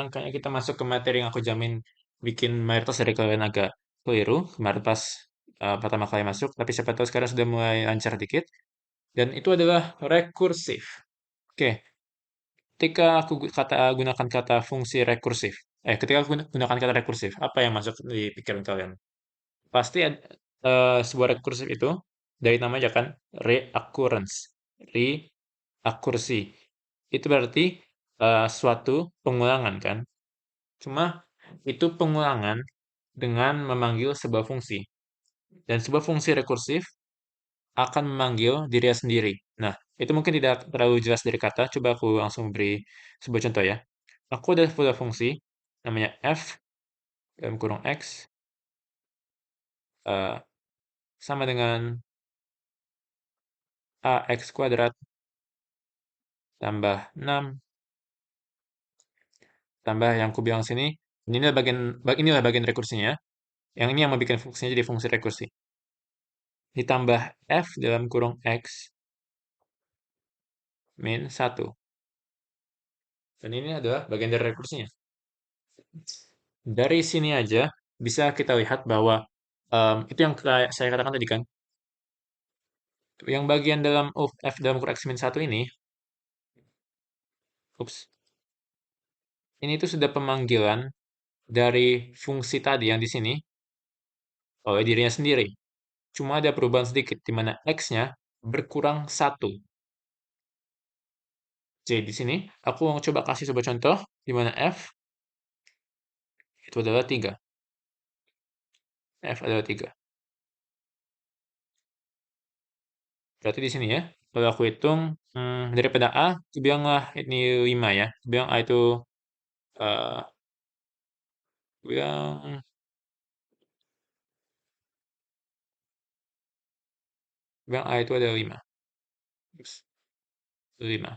Kayaknya kita masuk ke materi yang aku jamin bikin mayoritas dari kalian agak keliru kemarin pas pertama kali masuk, tapi siapa tahu sekarang sudah mulai lancar dikit. Dan itu adalah rekursif. Oke, ketika aku gunakan kata fungsi rekursif, ketika aku gunakan kata rekursif, apa yang masuk di pikiran kalian? Pasti sebuah rekursif itu dari nama aja kan, reoccurrence, reakursi. Itu berarti suatu pengulangan kan? Cuma itu pengulangan dengan memanggil sebuah fungsi. Dan sebuah fungsi rekursif akan memanggil dirinya sendiri. Nah, itu mungkin tidak terlalu jelas dari kata. Coba aku langsung beri sebuah contoh ya. Aku ada sebuah fungsi namanya f dalam kurung x eh, sama dengan ax kuadrat tambah 6 tambah yang aku bilang sini. Inilah bagian rekursinya. Yang ini yang membuat fungsinya jadi fungsi rekursi. Ditambah f dalam kurung x min 1. Dan ini adalah bagian dari rekursinya. Dari sini aja bisa kita lihat bahwa itu yang saya katakan tadi kan, yang bagian dalam f dalam kurung x min 1 ini, ups, ini tuh sudah pemanggilan dari fungsi tadi yang di sini oleh dirinya sendiri. Cuma ada perubahan sedikit, di mana x-nya berkurang 1. Jadi di sini aku mau coba kasih sebuah contoh, di mana f itu adalah 3. F adalah 3. Berarti di sini ya, kalau aku hitung, daripada A, aku bilanglah ini 5 ya. Aku bilang A itu, eh, aku bilang, A itu ada 5. Ups, 5.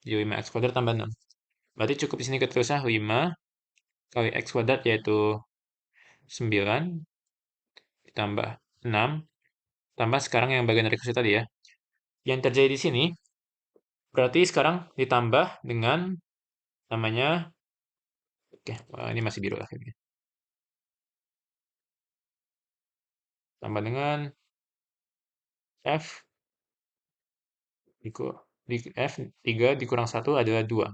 Jadi 5x kuadrat tambah 6. Berarti cukup di sini keterusnya 5 kali x kuadrat yaitu 9 ditambah 6 tambah sekarang yang bagian rekursi tadi ya. Yang terjadi di sini berarti sekarang ditambah dengan namanya, oke, ini masih biru akhirnya. Tambah dengan f f 3 dikurang 1 adalah 2.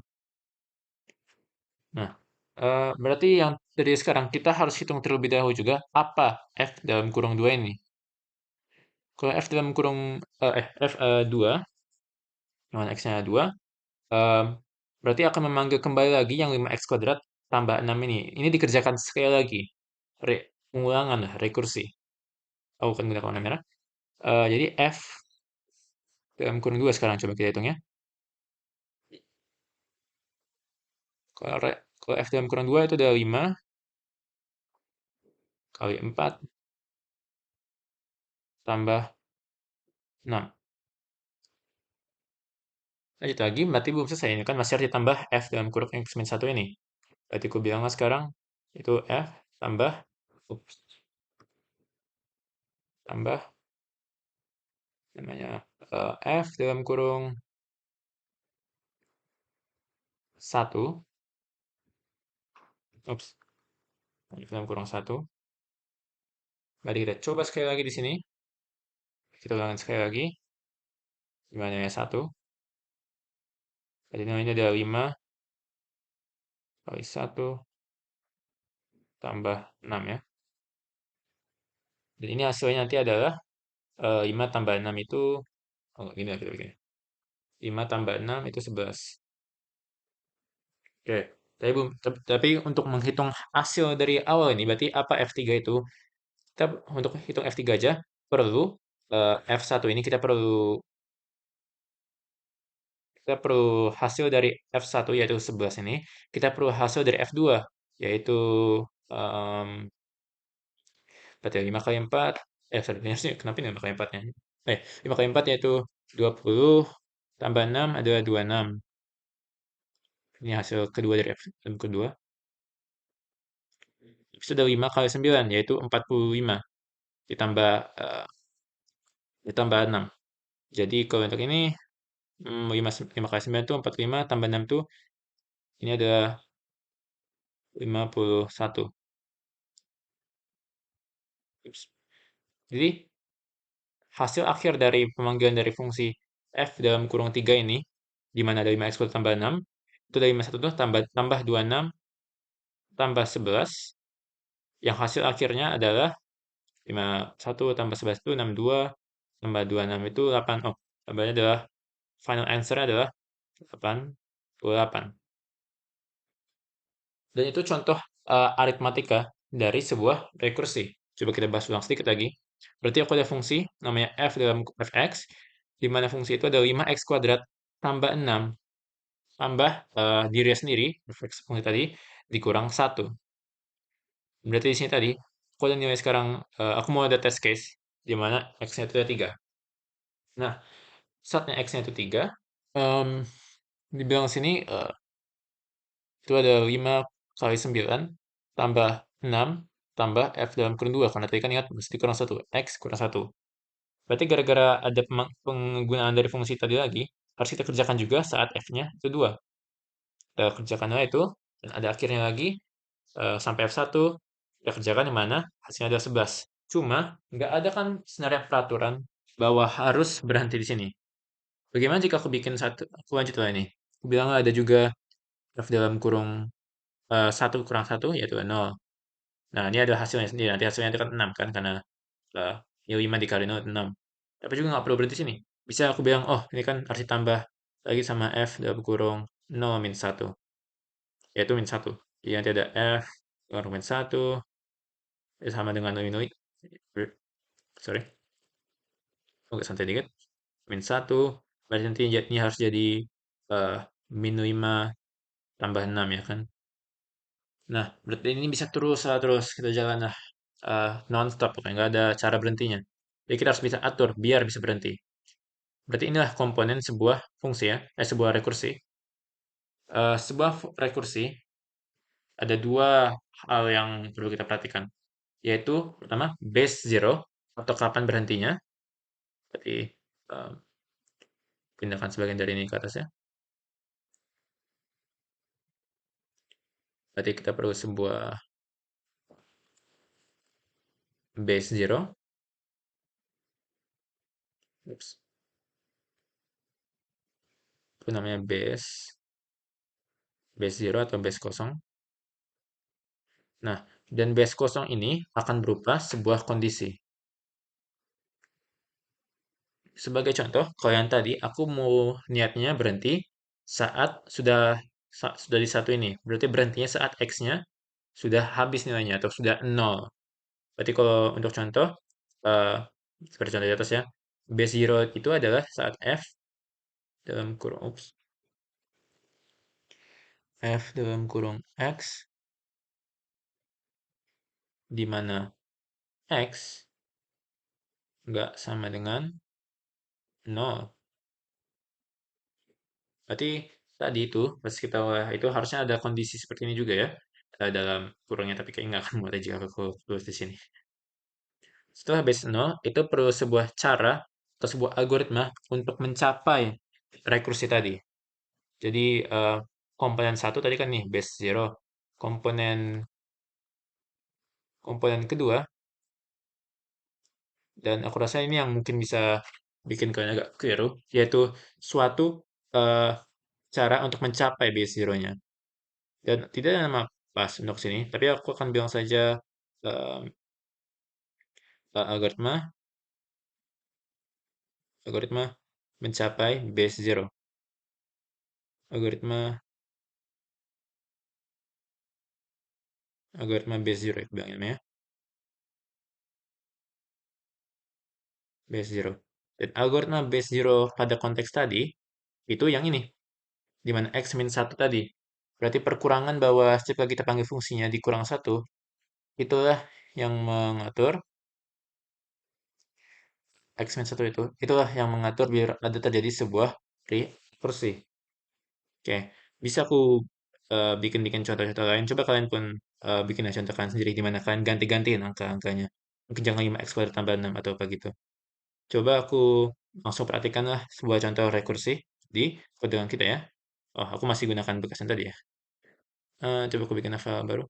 Nah, berarti yang dari sekarang kita harus hitung terlebih dahulu juga apa f dalam kurung 2 ini. Kalau f dalam kurung f 2, dengan x-nya 2, em, berarti akan memanggil kembali lagi yang 5x kuadrat tambah 6 ini. Ini dikerjakan sekali lagi. Pengulangan lah, rekursi. Aku akan menggunakan warna merah. Jadi f dalam kurung 2 sekarang coba kita hitung ya. Kalau f dalam kurung 2 itu adalah 5 kali 4 tambah 6. Lanjut lagi, berarti belum selesai. Ini kan masih harus ditambah f dalam kurung x min 1 ini. Berarti aku bilanglah sekarang, itu f tambah, ups, tambah, namanya, f dalam kurung 1, ups, f dalam kurung 1. Mari kita coba sekali lagi di sini. Kita ulangi sekali lagi. Gimana ya, 1. Jadi namanya ada 5 kali 1 tambah 6 ya. Dan ini hasilnya nanti adalah 5 tambah 6 itu, oh gini lah kita bikin. 5 tambah 6 itu 11. Oke, tapi untuk menghitung hasil dari awal ini, berarti apa F3 itu? Kita untuk hitung F3 aja, perlu F1 ini kita perlu hasil dari F1 yaitu 11 ini, kita perlu hasil dari F2 yaitu em, berarti 5 kali 4, sorry, ini harusnya kenapa ini 5 kali 4-nya? 5 kali 4 yaitu 20 tambah 6 adalah 26. Ini hasil kedua dari F kedua. Sudah 5 kali 9 yaitu 45 ditambah eh, ditambah 6. Jadi kalau untuk ini 5 kali 9 itu 45 tambah 6 itu ini adalah 51. Ups. Jadi, hasil akhir dari pemanggilan dari fungsi f dalam kurung 3 ini, di mana ada 5x kuadrat tambah 6, itu dari 51 itu tambah 26 tambah 11, yang hasil akhirnya adalah 51 tambah 11 itu 62, tambah 26 itu 8. Oh, tambahnya adalah, final answer adalah 88. Dan itu contoh aritmatika dari sebuah rekursi. Coba kita bahas ulang sedikit lagi. Berarti aku ada fungsi namanya f dalam fx, di mana fungsi itu ada 5x kuadrat tambah 6 tambah dirinya sendiri, fungsi tadi, dikurang 1. Berarti di sini tadi, aku ada nilai sekarang, aku mau ada test case, di mana x-nya itu ada 3. Nah, saatnya x-nya itu 3, em, dibilang sini itu ada 5 kali 9 tambah 6 tambah f dalam kurung 2. Karena tadi kan ingat mesti kurang 1. X kurang 1. Berarti gara-gara ada penggunaan dari fungsi tadi lagi, harus kita kerjakan juga saat f-nya itu 2. Kita kerjakan aja itu, dan ada akhirnya lagi, sampai F1, kita kerjakan di mana hasilnya ada 11. Cuma, nggak ada kan sebenarnya peraturan bahwa harus berhenti di sini. Bagaimana jika aku bikin satu, aku lanjut lah ini. Aku bilang ada juga f dalam kurung 1 kurang 1, yaitu 0. Nah, ini ada hasilnya sendiri. Nanti hasilnya itu kan 6 kan, karena uh, ya 5 dikali 0 itu 6. Tapi juga nggak perlu berhenti sini. Bisa aku bilang, oh ini kan harus ditambah lagi sama f dalam kurung 0 min 1, yaitu min 1. Jadi nanti ada f kurung min 1, ya sama dengan nilai, sorry, agak santai dikit, min 1, berarti nanti ini harus jadi uh, min 5 tambah 6 ya kan. Nah, berarti ini bisa terus kita jalan lah, non-stop, pokoknya nggak ada cara berhentinya. Jadi kita harus bisa atur biar bisa berhenti. Berarti inilah komponen sebuah fungsi ya, sebuah rekursi. Sebuah rekursi ada dua hal yang perlu kita perhatikan, yaitu pertama base zero atau kapan berhentinya. Berarti eh, pindahkan sebagian dari ini ke atas ya. Berarti kita perlu sebuah base zero. Oops. Itu namanya base zero atau base kosong. Nah, dan base kosong ini akan berupa sebuah kondisi. Sebagai contoh, kalau yang tadi aku mau niatnya berhenti saat sudah di satu ini. Berarti berhentinya saat x-nya sudah habis nilainya atau sudah nol. Berarti kalau untuk contoh, eh, seperti contoh di atas ya, base zero itu adalah saat f dalam kurung ups, f dalam kurung x, di mana x nggak sama dengan nol. Berarti tadi itu, pas kita itu harusnya ada kondisi seperti ini juga ya, dalam kurungnya, tapi kayaknya nggak akan muat jika aku tulis di sini. Setelah base 0, itu perlu sebuah cara atau sebuah algoritma untuk mencapai rekursi tadi. Jadi, komponen satu tadi kan nih, base 0. Komponen komponen kedua, dan aku rasa ini yang mungkin bisa bikin kalian agak keliru, yaitu suatu eh, cara untuk mencapai base zero-nya. Dan tidak ada nama pas untuk sini, tapi aku akan bilang saja eh, algoritma algoritma mencapai base zero. Algoritma algoritma base zero itu bilangnya ya, base zero. Dan algoritma base zero pada konteks tadi itu yang ini, di mana x min 1 tadi. Berarti perkurangan bahwa setiap kali kita panggil fungsinya dikurang satu, itulah yang mengatur x min 1 itu. Itulah yang mengatur biar ada terjadi sebuah recursi. Oke, bisa aku bikin-bikin contoh-contoh lain. Coba kalian pun bikin contoh kalian sendiri di mana kalian ganti-gantiin angka-angkanya. Mungkin jangan 5x kuadrat tambah 6 atau apa gitu. Coba aku langsung perhatikanlah sebuah contoh rekursi di kode kita ya. Oh, aku masih gunakan bekas yang tadi ya. Coba aku bikin file baru.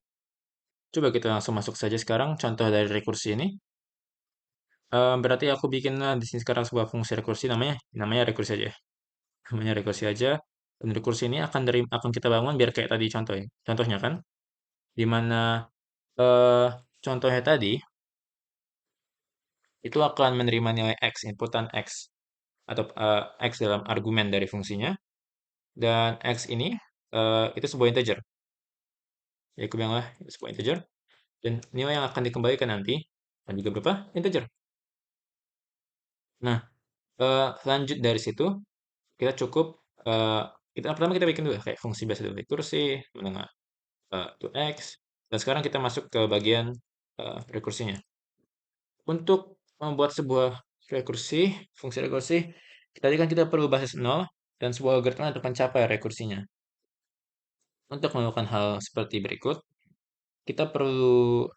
Coba kita langsung masuk saja sekarang contoh dari rekursi ini. Berarti aku bikin di sini sekarang sebuah fungsi rekursi namanya namanya rekursi aja. Namanya rekursi aja. Dan rekursi ini akan kita bangun biar kayak tadi contohnya kan, di mana eh, contohnya tadi itu akan menerima nilai x, inputan x atau x dalam argumen dari fungsinya, dan x ini itu sebuah integer. Ya aku bilang lah itu sebuah integer, dan nilai yang akan dikembalikan nanti akan juga berupa integer. Nah, lanjut dari situ kita cukup eh, pertama kita bikin dulu kayak fungsi biasa dulu rekursi menengah to x, dan sekarang kita masuk ke bagian rekursinya. Untuk membuat sebuah rekursi, fungsi rekursi, tadi kan kita perlu basis 0 dan sebuah algoritma untuk mencapai rekursinya. Untuk melakukan hal seperti berikut, kita perlu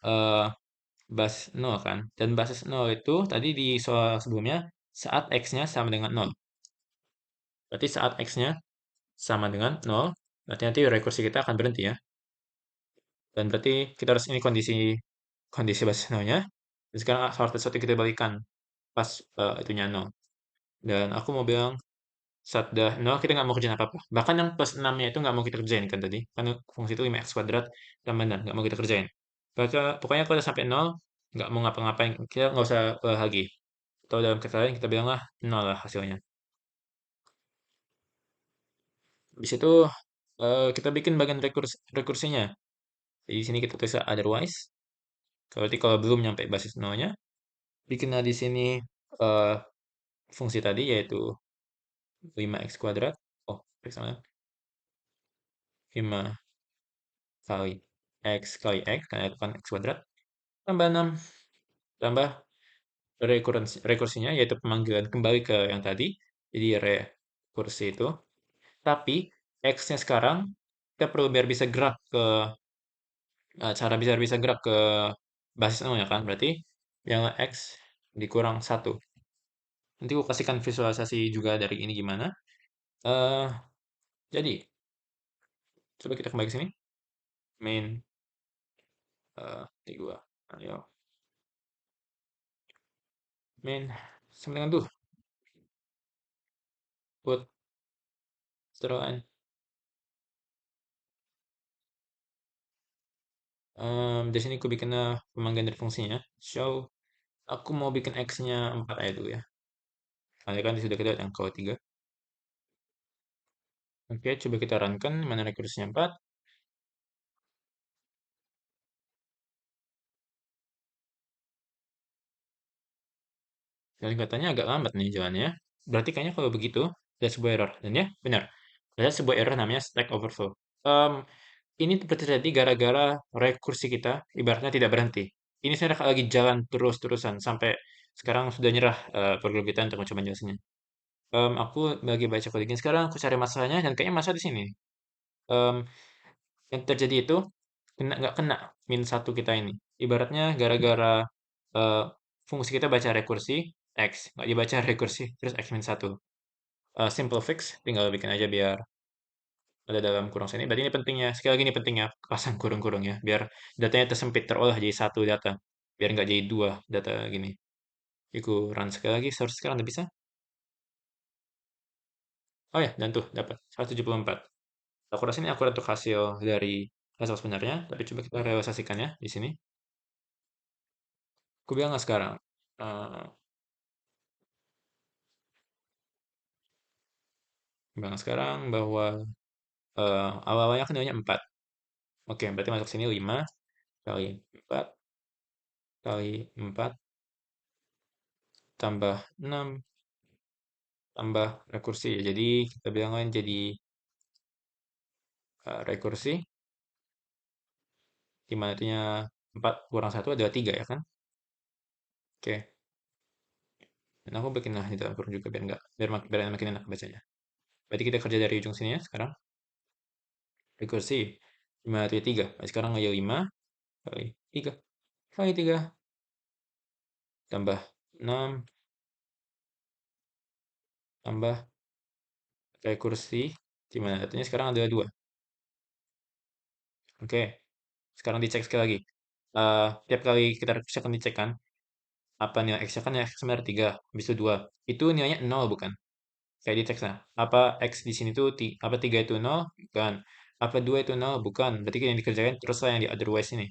basis 0 kan, dan basis 0 itu tadi di soal sebelumnya saat x-nya sama dengan 0. Berarti saat x-nya sama dengan 0, berarti nanti rekursi kita akan berhenti ya. Dan berarti kita harus ini kondisi kondisi basis 0-nya. Dan sekarang harus sesuatu kita balikan pas itunya 0. Dan aku mau bilang saat dah 0 kita nggak mau kerjain apa-apa. Bahkan yang plus 6-nya itu nggak mau kita kerjain kan tadi. Karena fungsi itu 5x kuadrat tambah 6, nggak mau kita kerjain. Pokoknya kalau udah sampai 0, nggak mau ngapa-ngapain, kita nggak usah lagi. Atau dalam kata lain kita bilang lah 0 lah hasilnya. Habis itu kita bikin bagian rekursinya. Di sini kita tulis otherwise. Berarti kalau belum nyampe basis 0-nya, bikinlah di sini eh, fungsi tadi yaitu 5x kuadrat. Oh, sama 5 kali x karena itu kan x kuadrat tambah 6 tambah rekursinya yaitu pemanggilan kembali ke yang tadi, jadi rekursi itu, tapi x-nya sekarang kita perlu biar bisa gerak ke cara biar bisa gerak ke basis 0 ya kan, berarti yang x dikurang 1. Nanti aku kasihkan visualisasi juga dari ini gimana. eh jadi coba kita kembali ke sini, main di gua, ayo main sama dengan tuh put setelan. Di sini aku bikin pemanggilan dari fungsinya. Show, aku mau bikin X-nya 4 aja dulu ya. Karena kan sudah kita lihat yang kalau 3. Oke, coba kita runkan. Mana rekursinya 4. Dan katanya agak lambat nih jalannya. Berarti kayaknya kalau begitu, ada sebuah error. Dan ya, benar. Ada sebuah error namanya Stack Overflow. Em, ini terjadi gara-gara rekursi kita ibaratnya tidak berhenti. Ini saya lagi jalan terus-terusan sampai sekarang sudah nyerah program kita untuk mencoba jelasinnya. Aku lagi baca codingnya sekarang, aku cari masalahnya dan kayaknya masalah di sini. Em, yang terjadi itu nggak kena -1 kita ini. Ibaratnya gara-gara eh, fungsi kita baca rekursi x, nggak dibaca rekursi terus x -1. Simple fix, tinggal bikin aja biar ada dalam kurung sini. Berarti ini pentingnya, sekali lagi ini pentingnya pasang kurung-kurung ya, biar datanya tersempit terolah jadi satu data, biar nggak jadi dua data gini. Aku run sekali lagi, search sekarang udah bisa. Oh ya, dan tuh dapat 174. Aku rasa ini akurat untuk hasil dari hasil sebenarnya, tapi coba kita realisasikan ya di sini. Aku bilang nggak sekarang. Eh, bilang sekarang bahwa awal-awalnya kan nilainya 4. Oke, berarti masuk sini 5 kali 4 kali 4 tambah 6 tambah rekursi ya. Jadi kita bilangnya jadi rekursi, di mana artinya 4 kurang 1 adalah 3 ya kan? Oke. Dan aku bikin lah di dalam kurung juga biar makin enak bacanya. Berarti kita kerja dari ujung sini ya sekarang. Rekursi 5 kali 3. Nah, sekarang aja 5 kali 3 kali 3 tambah 6 tambah rekursi, di mana artinya sekarang ada 2. Oke, sekarang dicek sekali lagi. Tiap kali kita rekursi akan dicek kan, apa nilai X-nya kan ya, X sebenarnya 3, habis itu 2. Itu nilainya 0 bukan? Kayak di teks nah. Apa X di sini tuh, apa 3 itu 0? Bukan. Apa 2 itu 0? Bukan. Berarti yang dikerjakan teruslah yang di otherwise ini.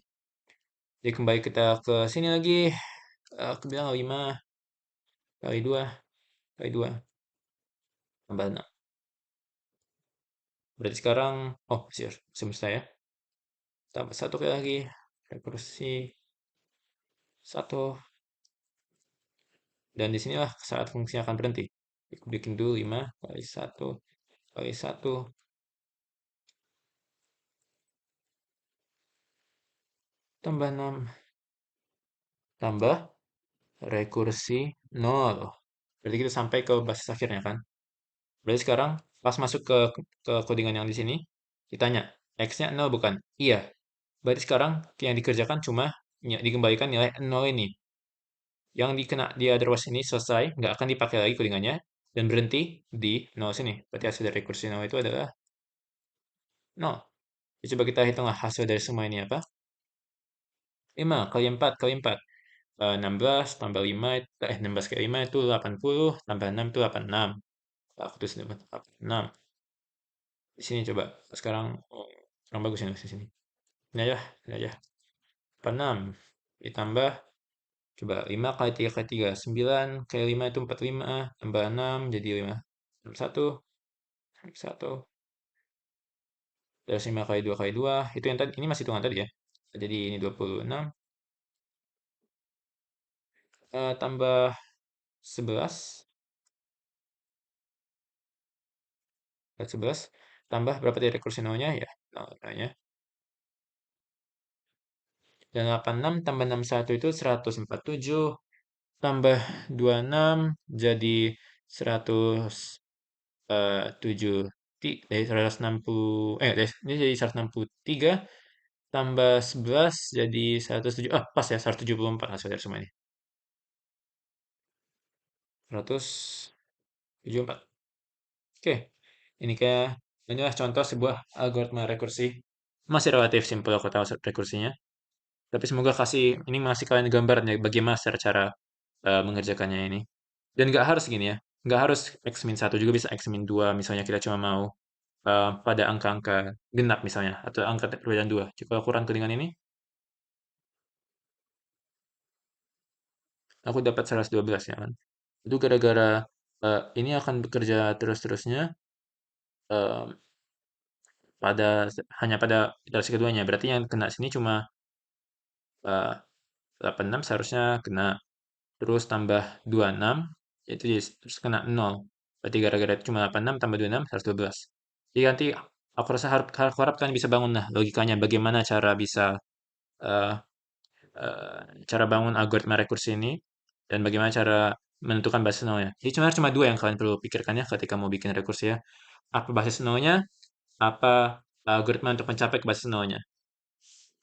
Jadi kembali kita ke sini lagi. Aku bilang 5 kali 2 kali 2 tambah 6. Berarti sekarang, oh semesta ya. Tambah satu kali lagi. Rekursi satu. Dan disinilah saat fungsi akan berhenti. Aku bikin dulu 5 kali satu kali satu tambah 6 tambah rekursi 0. Berarti kita sampai ke basis akhirnya kan. Berarti sekarang pas masuk ke codingan yang di sini, ditanya, X-nya 0 bukan? Iya. Berarti sekarang yang dikerjakan cuma dikembalikan nilai 0 ini. Yang dikena di otherwise ini selesai, nggak akan dipakai lagi codingannya, dan berhenti di 0 sini. Berarti hasil dari rekursi 0 itu adalah 0. Jadi coba kita hitunglah hasil dari semua ini apa? 5 kali 4 kali 4. 16 tambah 5, 16 kali 5 itu 80, tambah 6 itu 86. Aku tulis 86. Di sini coba. Sekarang kurang bagus ini di sini. Ini aja. 46 ditambah coba 5 kali 3 kali 3 9 kali 5 itu 45 tambah 6 jadi 5 satu 1 terus 5 kali 2 kali 2 itu yang tadi ini masih hitungan tadi ya. Jadi ini 26 tambah 11 11 tambah berapa tadi rekursi nolnya ya 0 nya. Dan 86 tambah 61 itu 147 tambah 26 jadi 107 dari 160 ini jadi 163 tambah 11 jadi 107 pas ya 174 hasil dari semua ini 174. Oke, ini kayak inilah contoh sebuah algoritma rekursi. Masih relatif simpel aku tahu rekursinya, tapi semoga ini masih kalian gambarnya bagaimana cara mengerjakannya ini. Dan nggak harus gini ya, nggak harus X-1 juga bisa X-2 misalnya kita cuma mau pada angka-angka genap misalnya, atau angka perbedaan 2. Coba aku rangkai dengan ini, aku dapat 112 ya kan. Itu gara-gara ini akan bekerja terus-terusnya eh, hanya pada iterasi keduanya. Berarti yang kena sini cuma 86 seharusnya kena. Terus tambah 26, itu terus kena 0. Berarti gara-gara cuma 86 tambah 26, 112. Jadi nanti aku rasa harap harap kalian bisa bangun lah logikanya bagaimana eh, cara bangun algoritma rekursi ini dan bagaimana cara menentukan basis nolnya. Jadi cuma dua yang kalian perlu pikirkan ya ketika mau bikin rekursi ya. Apa basis nolnya, apa algoritma untuk mencapai ke basis nolnya.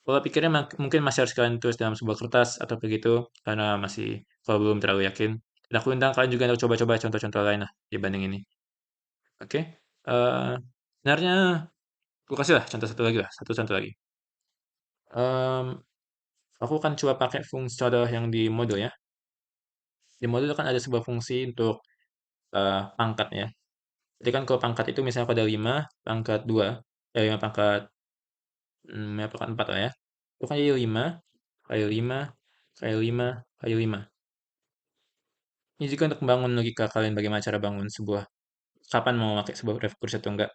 Kalau pikirnya mungkin masih harus kalian tulis dalam sebuah kertas atau begitu, karena masih kalau belum terlalu yakin. Dan aku undang kalian juga untuk coba-coba contoh-contoh lain lah dibanding ini. Oke? Eh, Sebenarnya aku kasih lah contoh satu lagi lah, satu contoh lagi. Em, aku kan coba pakai fungsi contoh yang di modul ya. Di modul kan ada sebuah fungsi untuk pangkat ya. Jadi kan kalau pangkat itu misalnya kalau ada 5 pangkat 2, 5 pangkat, 5 pangkat 4 lah ya. Itu kan jadi 5 kali 5 kali 5 kali 5. Ini juga untuk membangun logika kalian bagaimana cara bangun kapan mau pakai sebuah recurse atau enggak.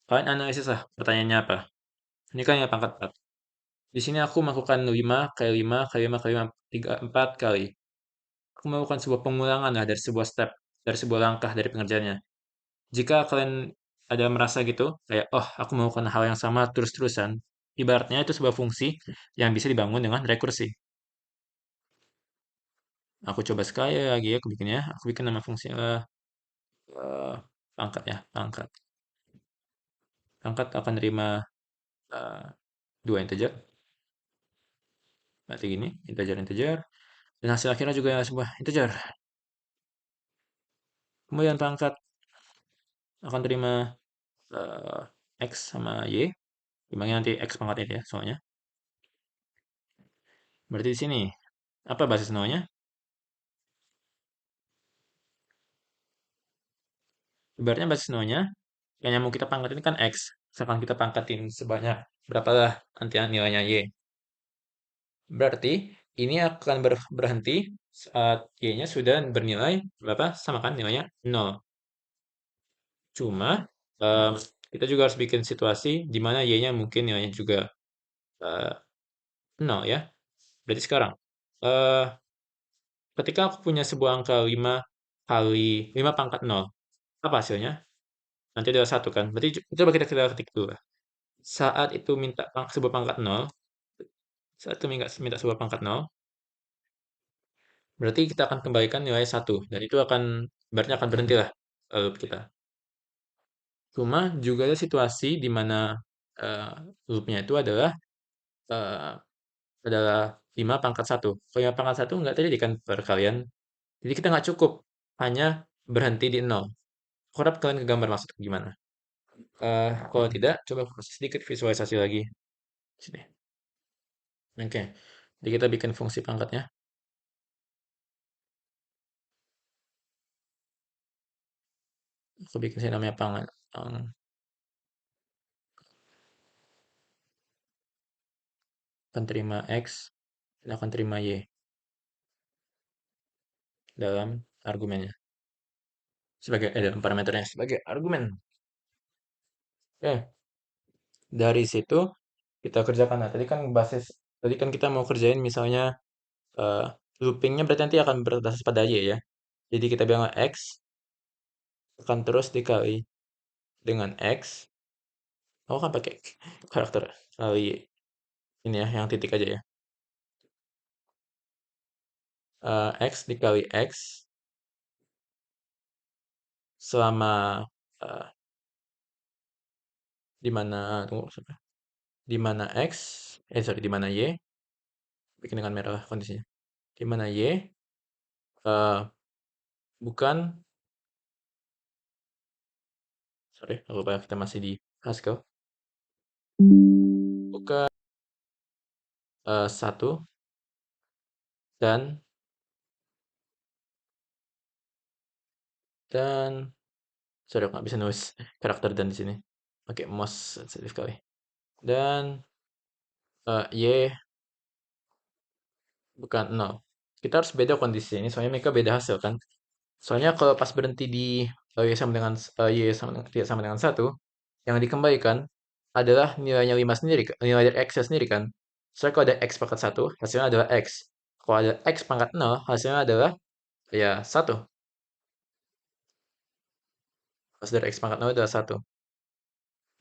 Kalian analisis lah pertanyaannya apa. Ini kan ya pangkat 4. Di sini aku melakukan 5 kali 5 kali 5 kali 5, 4 kali. Aku melakukan sebuah pengulangan lah dari sebuah step, dari sebuah langkah dari pengerjaannya. Jika kalian ada merasa gitu, kayak, oh aku melakukan hal yang sama terus-terusan, ibaratnya itu sebuah fungsi yang bisa dibangun dengan rekursi. Aku coba sekali lagi ya, aku bikin ya. Aku bikin nama fungsi eh, pangkat ya, pangkat. Pangkat akan terima eh, dua integer, berarti gini, integer, dan hasil akhirnya juga sebuah integer. Kemudian pangkat akan terima X sama Y, Timbangnya nanti X pangkat itu ya, soalnya. Berarti di sini, apa basis nolnya? Ibaratnya basis nolnya, yang mau kita pangkatin kan X. Misalkan kita pangkatin sebanyak berapa lah nanti nilainya Y. Berarti ini akan berhenti saat Y-nya sudah bernilai berapa? Sama kan nilainya 0. Cuma em, kita juga harus bikin situasi di mana Y-nya mungkin nilainya juga eh, 0 ya. Berarti sekarang, eh, ketika aku punya sebuah angka 5 kali 5 pangkat 0, apa hasilnya? Nanti adalah 1 kan? Berarti coba kita ketik dulu lah. Saat itu minta sebuah pangkat 0, saat itu minta sebuah pangkat 0, berarti kita akan kembalikan nilai 1. Dan itu akan, berarti akan berhenti lah loop kita. Cuma juga ada situasi di mana eh, loopnya itu eh, adalah 5 pangkat 1. Kalau 5 pangkat 1 nggak terjadi kan perkalian. Jadi kita nggak cukup hanya berhenti di 0. Aku harap kalian kegambar maksudku gimana. Kalau tidak, coba aku kasih sedikit visualisasi lagi. Sini. Oke. Jadi kita bikin fungsi pangkatnya. Aku bikin sini namanya pangkat. Akan terima X dan akan terima Y dalam argumennya. Dalam parameternya sebagai argumen. Oke. Dari situ kita kerjakan. Nah, tadi kan kita mau kerjain misalnya eh, loopingnya berarti nanti akan berbasis pada Y ya. Jadi kita bilang X akan terus dikali dengan X. Aku kan pakai karakter kali ini ya, yang titik aja ya. X dikali X selama eh, di mana tunggu sampai di mana X sorry di mana Y bikin dengan merah kondisinya di mana Y eh, bukan sorry aku lupa kita masih di Haskell bukan 1 dan dan sorry aku nggak bisa nulis karakter dan di sini pakai mouse sensitif kali dan Y bukan 0. Kita harus beda kondisi ini soalnya mereka beda hasil kan. Soalnya kalau pas berhenti di Y sama dengan, tidak sama dengan 1, yang dikembalikan adalah nilainya 5 sendiri, nilai dari X sendiri kan. Soalnya kalau ada X pangkat 1, hasilnya adalah X. Kalau ada X pangkat 0, hasilnya adalah ya 1. Hasil dari X pangkat 0 adalah 1.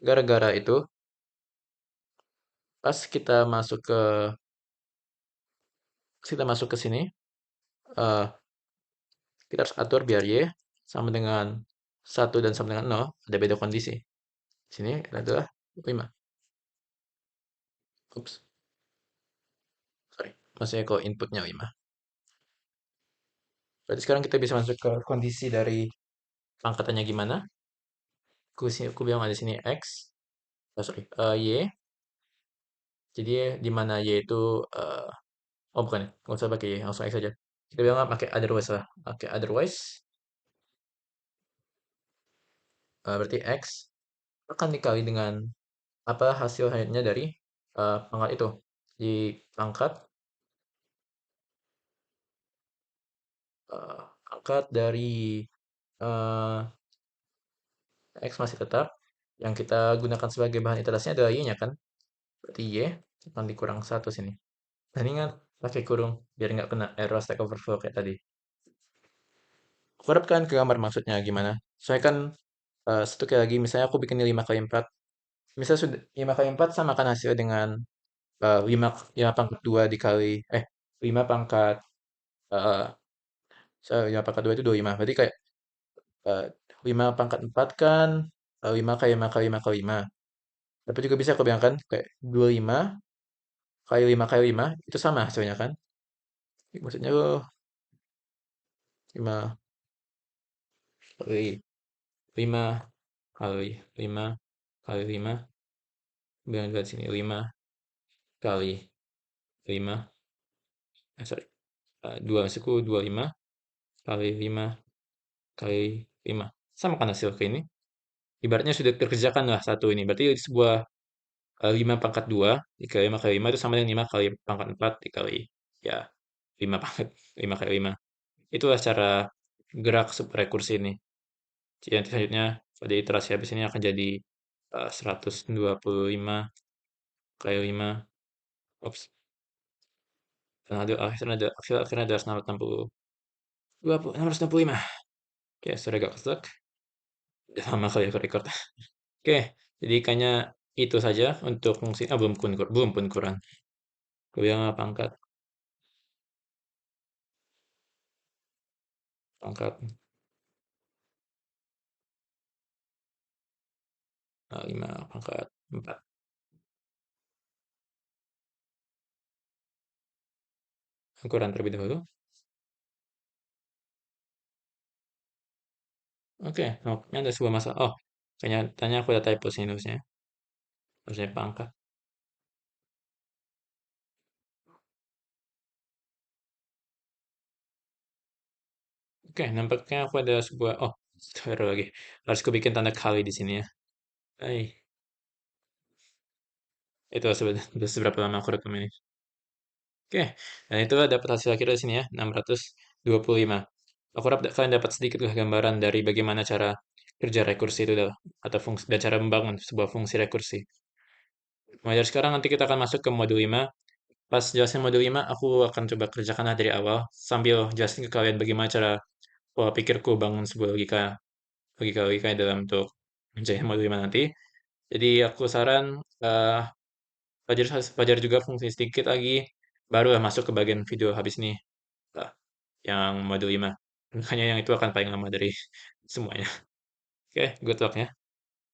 Gara-gara itu, pas kita masuk ke sini, eh, kita harus atur biar Y sama dengan 1 dan sama dengan 0, ada beda kondisi. Sini adalah 5. Ups, sorry. Maksudnya kalau inputnya 5. Berarti sekarang kita bisa masuk ke kondisi dari pangkatannya gimana. Aku bilang ada sini X, sorry, Y. Jadi di mana Y itu, eh, oh bukan, ya, nggak usah pakai Y, langsung X saja. Kita bilang pakai otherwise lah. Pakai otherwise, berarti X akan dikali dengan apa hasil akhirnya dari pangkat itu. Di pangkat, pangkat dari eh, X masih tetap. Yang kita gunakan sebagai bahan iterasinya adalah Y-nya kan. Berarti Y akan dikurang 1 sini. Dan ingat, pakai kurung, biar nggak kena error Stack Overflow kayak tadi. Aku harap kalian ke gambar maksudnya gimana. Soalnya kan, satu kali lagi, misalnya aku bikin 5 kali 4. Misalnya sudah 5 kali 4 sama kan hasilnya dengan 5 pangkat 2 dikali, 5 pangkat, eh 5 pangkat 2 itu 25. Berarti kayak eh, 5 pangkat 4 kan 5 kali 5 kali 5 kali 5. Tapi juga bisa aku bilang kan, kayak 25 kali 5 kali 5, itu sama hasilnya kan. Maksudnya 5 kali 5 kali 5 kali 5 Bilang dua di sini 5 kali 5, sorry, 2 maksudku 25 kali 5 kali 5. Sama kan hasil ke ini? Ibaratnya sudah terkerjakan lah satu ini. Berarti sebuah 5 pangkat 2 dikali 5 kali 5 itu sama dengan 5 kali pangkat 4 dikali ya 5 pangkat 5 kali 5. Itulah cara gerak subrekursi ini. Jadi nanti selanjutnya pada iterasi habis ini akan jadi 125 kali 5. Ops. Dan akhirnya ada 665. Oke, sudah agak keselak. Udah lama kali aku record. Oke, jadi kayaknya itu saja untuk fungsi. Belum pun kurang. Gue bilang pangkat, pangkat 5 pangkat 4. Ukuran terlebih dahulu. Oke, ini ada sebuah masalah. Oh, kayaknya tanya aku ada typo sini harusnya. Harusnya pangkat. Oke, nampaknya aku ada sebuah. Oh, baru lagi. Harus aku bikin tanda kali di sini ya. Hai, itu seberapa lama aku rekam ini. Oke, dan itu dapat hasil akhir di sini ya, 625. Aku harap kalian dapat sedikit lah gambaran dari bagaimana cara kerja rekursi itu atau fungsi dan cara membangun sebuah fungsi rekursi. Mulai dari sekarang nanti kita akan masuk ke modul 5. Pas jelasin modul 5, aku akan coba kerjakanlah dari awal sambil jelasin ke kalian bagaimana cara pola pikirku bangun sebuah logika dalam untuk menjadi modul 5 nanti. Jadi aku saran pelajari juga fungsi sedikit lagi, barulah masuk ke bagian video habis ini, lah, yang modul 5. Makanya yang itu akan paling lama dari semuanya. Oke, good luck ya.